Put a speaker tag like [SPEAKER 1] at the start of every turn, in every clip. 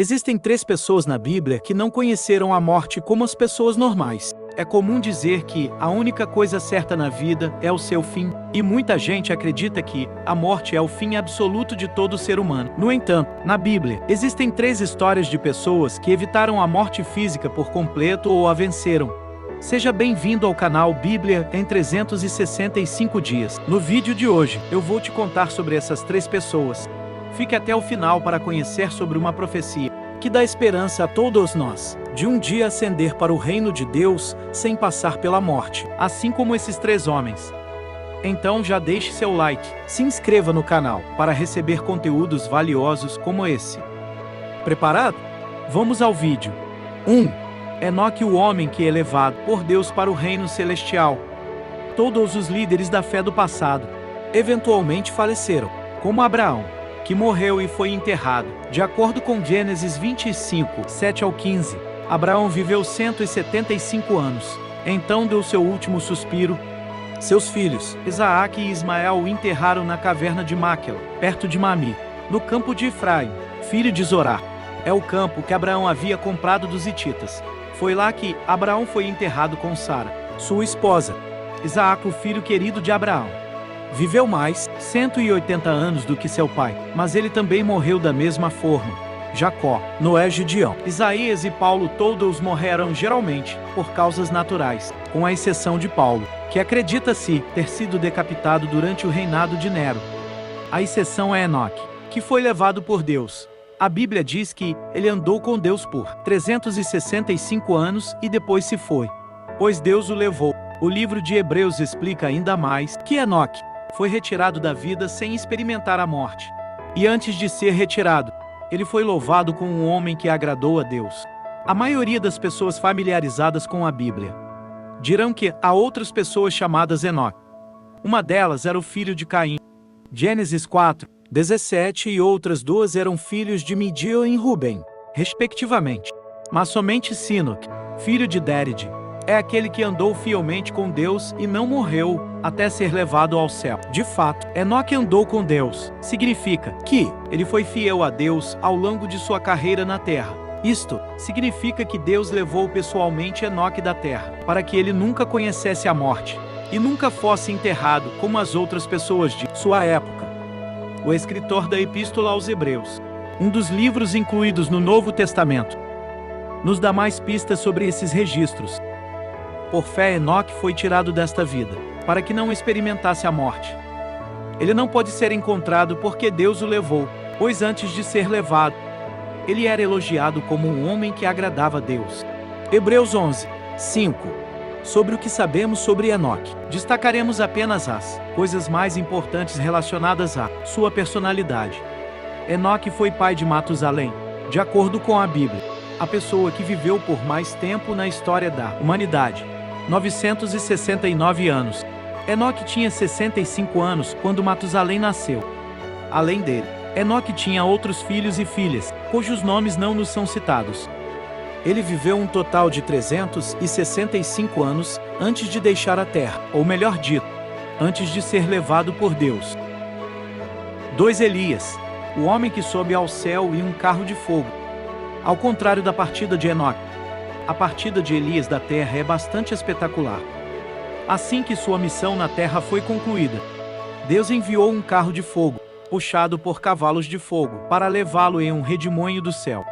[SPEAKER 1] Existem 3 pessoas na Bíblia que não conheceram a morte como as pessoas normais. É comum dizer que a única coisa certa na vida é o seu fim, e muita gente acredita que a morte é o fim absoluto de todo ser humano. No entanto, na Bíblia, existem 3 histórias de pessoas que evitaram a morte física por completo ou a venceram. Seja bem-vindo ao canal Bíblia em 365 dias. No vídeo de hoje, eu vou te contar sobre essas 3 pessoas. Fique até o final para conhecer sobre uma profecia que dá esperança a todos nós, de um dia ascender para o reino de Deus sem passar pela morte, assim como esses 3 homens. Então já deixe seu like, se inscreva no canal para receber conteúdos valiosos como esse. Preparado? Vamos ao vídeo. 1. Enoque, o homem que é levado por Deus para o reino celestial. Todos os líderes da fé do passado eventualmente faleceram, como Abraão, que morreu e foi enterrado. De acordo com Gênesis 25, 7 ao 15, Abraão viveu 175 anos. Então deu seu último suspiro. Seus filhos, Isaque e Ismael, o enterraram na caverna de Máquela, perto de Mamre, no campo de Efraim, filho de Zorá. É o campo que Abraão havia comprado dos hititas. Foi lá que Abraão foi enterrado com Sara, sua esposa. Isaque, o filho querido de Abraão, viveu mais 180 anos do que seu pai, mas ele também morreu da mesma forma. Jacó, Noé, Gideão, Isaías e Paulo, todos morreram geralmente por causas naturais, com a exceção de Paulo, que acredita-se ter sido decapitado durante o reinado de Nero. A exceção é Enoque, que foi levado por Deus. A Bíblia diz que ele andou com Deus por 365 anos e depois se foi, pois Deus o levou. O livro de Hebreus explica ainda mais que Enoque foi retirado da vida sem experimentar a morte. E antes de ser retirado, ele foi louvado como um homem que agradou a Deus. A maioria das pessoas familiarizadas com a Bíblia dirão que há outras pessoas chamadas Enoque. Uma delas era o filho de Caim, Gênesis 4, 17, e outras 2 eram filhos de Midian e Ruben, respectivamente. Mas somente Sinoque, filho de Deride, é aquele que andou fielmente com Deus e não morreu até ser levado ao céu. De fato, Enoque andou com Deus. Significa que ele foi fiel a Deus ao longo de sua carreira na terra. Isto significa que Deus levou pessoalmente Enoque da terra, para que ele nunca conhecesse a morte e nunca fosse enterrado como as outras pessoas de sua época. O escritor da Epístola aos Hebreus, um dos livros incluídos no Novo Testamento, nos dá mais pistas sobre esses registros. Por fé, Enoque foi tirado desta vida, para que não experimentasse a morte. Ele não pode ser encontrado porque Deus o levou, pois antes de ser levado, ele era elogiado como um homem que agradava a Deus. Hebreus 11, 5. Sobre o que sabemos sobre Enoque, destacaremos apenas as coisas mais importantes relacionadas à sua personalidade. Enoque foi pai de Matusalém, de acordo com a Bíblia, a pessoa que viveu por mais tempo na história da humanidade. 969 anos. Enoque tinha 65 anos quando Matusalém nasceu. Além dele, Enoque tinha outros filhos e filhas, cujos nomes não nos são citados. Ele viveu um total de 365 anos antes de deixar a terra, ou melhor dito, antes de ser levado por Deus. 2. Elias, o homem que sobe ao céu em um carro de fogo. Ao contrário da partida de Enoque, a partida de Elias da terra é bastante espetacular. Assim que sua missão na terra foi concluída, Deus enviou um carro de fogo, puxado por cavalos de fogo, para levá-lo em um redemoinho do céu.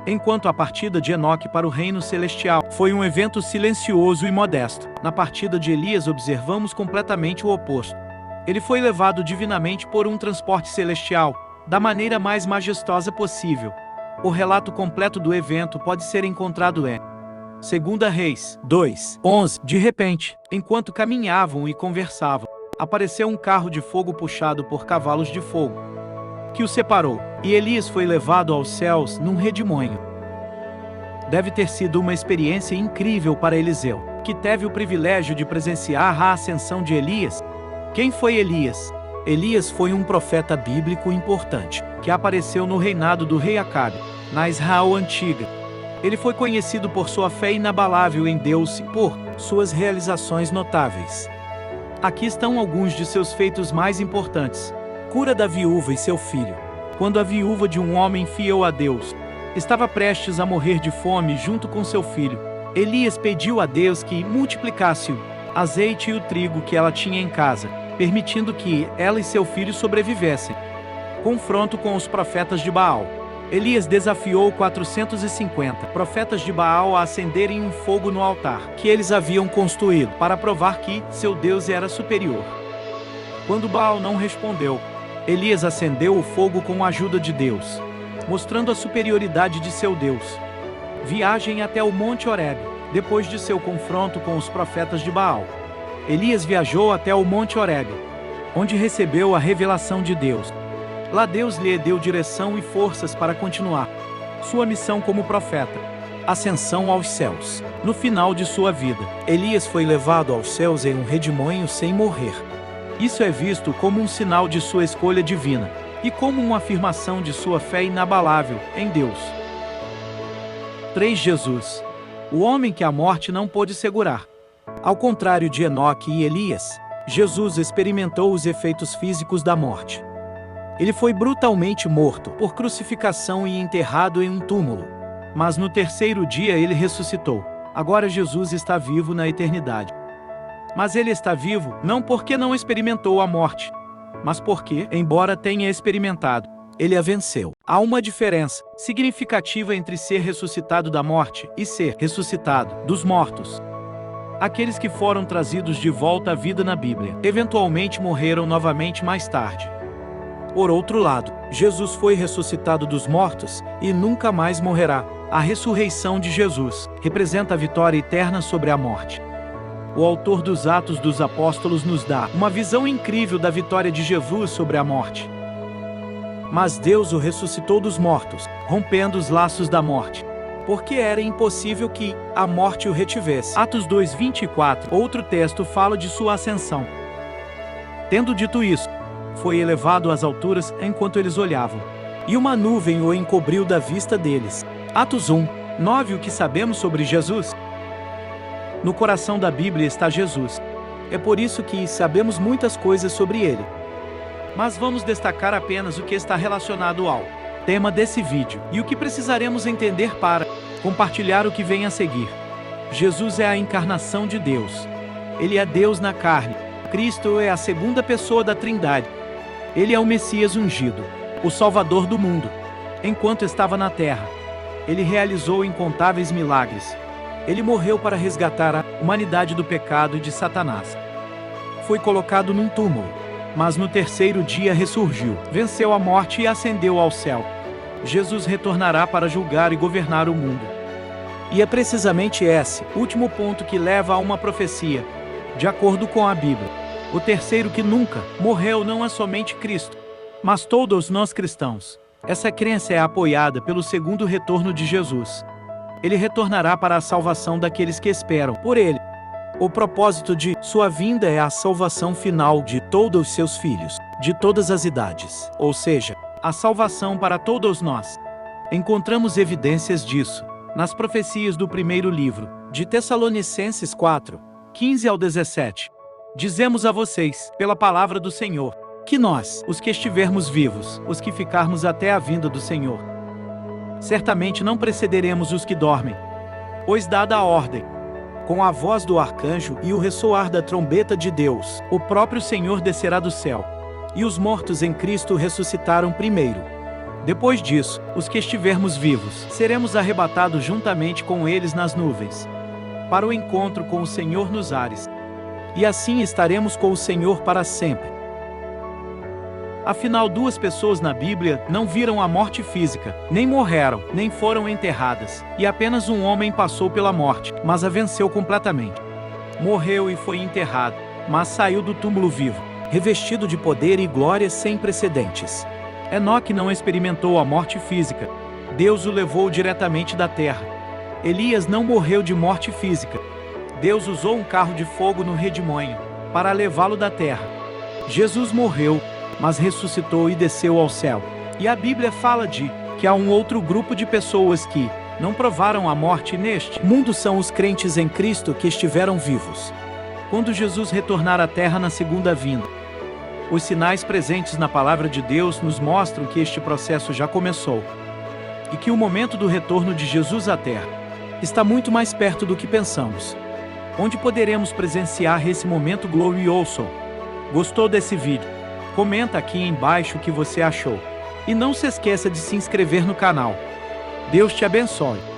[SPEAKER 1] Enquanto a partida de Enoque para o reino celestial foi um evento silencioso e modesto, na partida de Elias observamos completamente o oposto. Ele foi levado divinamente por um transporte celestial, da maneira mais majestosa possível. O relato completo do evento pode ser encontrado em 2 Reis 2, 11. De repente, enquanto caminhavam e conversavam, apareceu um carro de fogo puxado por cavalos de fogo, que o separou, e Elias foi levado aos céus num redemoinho. Deve ter sido uma experiência incrível para Eliseu, que teve o privilégio de presenciar a ascensão de Elias. Quem foi Elias? Elias foi um profeta bíblico importante, que apareceu no reinado do rei Acabe, na Israel antiga. Ele foi conhecido por sua fé inabalável em Deus e por suas realizações notáveis. Aqui estão alguns de seus feitos mais importantes. Cura da viúva e seu filho. Quando a viúva de um homem fiel a Deus estava prestes a morrer de fome junto com seu filho. Elias pediu a Deus que multiplicasse o azeite e o trigo que ela tinha em casa, permitindo que ela e seu filho sobrevivessem. Confronto com os profetas de Baal. Elias desafiou 450 profetas de Baal a acenderem um fogo no altar que eles haviam construído, para provar que seu Deus era superior. Quando Baal não respondeu, Elias acendeu o fogo com a ajuda de Deus, mostrando a superioridade de seu Deus. Viagem até o Monte Horebe. Depois de seu confronto com os profetas de Baal, Elias viajou até o Monte Horebe, onde recebeu a revelação de Deus. Lá Deus lhe deu direção e forças para continuar sua missão como profeta. Ascensão aos céus. No final de sua vida, Elias foi levado aos céus em um redemoinho sem morrer. Isso é visto como um sinal de sua escolha divina e como uma afirmação de sua fé inabalável em Deus. 3. Jesus, o homem que a morte não pôde segurar. Ao contrário de Enoque e Elias, Jesus experimentou os efeitos físicos da morte. Ele foi brutalmente morto por crucificação e enterrado em um túmulo. Mas no terceiro dia ele ressuscitou. Agora Jesus está vivo na eternidade. Mas ele está vivo não porque não experimentou a morte, mas porque, embora tenha experimentado, ele a venceu. Há uma diferença significativa entre ser ressuscitado da morte e ser ressuscitado dos mortos. Aqueles que foram trazidos de volta à vida na Bíblia eventualmente morreram novamente mais tarde. Por outro lado, Jesus foi ressuscitado dos mortos e nunca mais morrerá. A ressurreição de Jesus representa a vitória eterna sobre a morte. O autor dos Atos dos Apóstolos nos dá uma visão incrível da vitória de Jesus sobre a morte. Mas Deus o ressuscitou dos mortos, rompendo os laços da morte, porque era impossível que a morte o retivesse. Atos 2:24, outro texto fala de sua ascensão. Tendo dito isso, foi elevado às alturas enquanto eles olhavam, e uma nuvem o encobriu da vista deles. Atos 1:9. O que sabemos sobre Jesus? No coração da Bíblia está Jesus. É por isso que sabemos muitas coisas sobre ele. Mas vamos destacar apenas o que está relacionado ao tema desse vídeo e o que precisaremos entender para compartilhar o que vem a seguir. Jesus é a encarnação de Deus. Ele é Deus na carne. Cristo é a segunda pessoa da Trindade. Ele é o Messias ungido, o Salvador do mundo. Enquanto estava na terra, ele realizou incontáveis milagres. Ele morreu para resgatar a humanidade do pecado e de Satanás. Foi colocado num túmulo, mas no terceiro dia ressurgiu, venceu a morte e ascendeu ao céu. Jesus retornará para julgar e governar o mundo. E é precisamente esse último ponto que leva a uma profecia, de acordo com a Bíblia. O terceiro que nunca morreu não é somente Cristo, mas todos nós cristãos. Essa crença é apoiada pelo segundo retorno de Jesus. Ele retornará para a salvação daqueles que esperam por ele. O propósito de sua vinda é a salvação final de todos os seus filhos, de todas as idades, ou seja, a salvação para todos nós. Encontramos evidências disso nas profecias do primeiro livro, de Tessalonicenses 4:15-17. Dizemos a vocês, pela palavra do Senhor, que nós, os que estivermos vivos, os que ficarmos até a vinda do Senhor, certamente não precederemos os que dormem. Pois dada a ordem, com a voz do arcanjo e o ressoar da trombeta de Deus, o próprio Senhor descerá do céu, e os mortos em Cristo ressuscitaram primeiro. Depois disso, os que estivermos vivos, seremos arrebatados juntamente com eles nas nuvens, para o encontro com o Senhor nos ares. E assim estaremos com o Senhor para sempre. Afinal, duas pessoas na Bíblia não viram a morte física, nem morreram, nem foram enterradas, e apenas um homem passou pela morte, mas a venceu completamente. Morreu e foi enterrado, mas saiu do túmulo vivo, revestido de poder e glória sem precedentes. Enoque não experimentou a morte física. Deus o levou diretamente da terra. Elias não morreu de morte física. Deus usou um carro de fogo no redemoinho para levá-lo da terra. Jesus morreu, mas ressuscitou e desceu ao céu. E a Bíblia fala de que há um outro grupo de pessoas que não provaram a morte neste mundo. São os crentes em Cristo que estiveram vivos quando Jesus retornar à terra na segunda vinda. Os sinais presentes na palavra de Deus nos mostram que este processo já começou. e que o momento do retorno de Jesus à Terra está muito mais perto do que pensamos. Onde poderemos presenciar esse momento glorioso? Gostou desse vídeo? Comenta aqui embaixo o que você achou. E não se esqueça de se inscrever no canal. Deus te abençoe.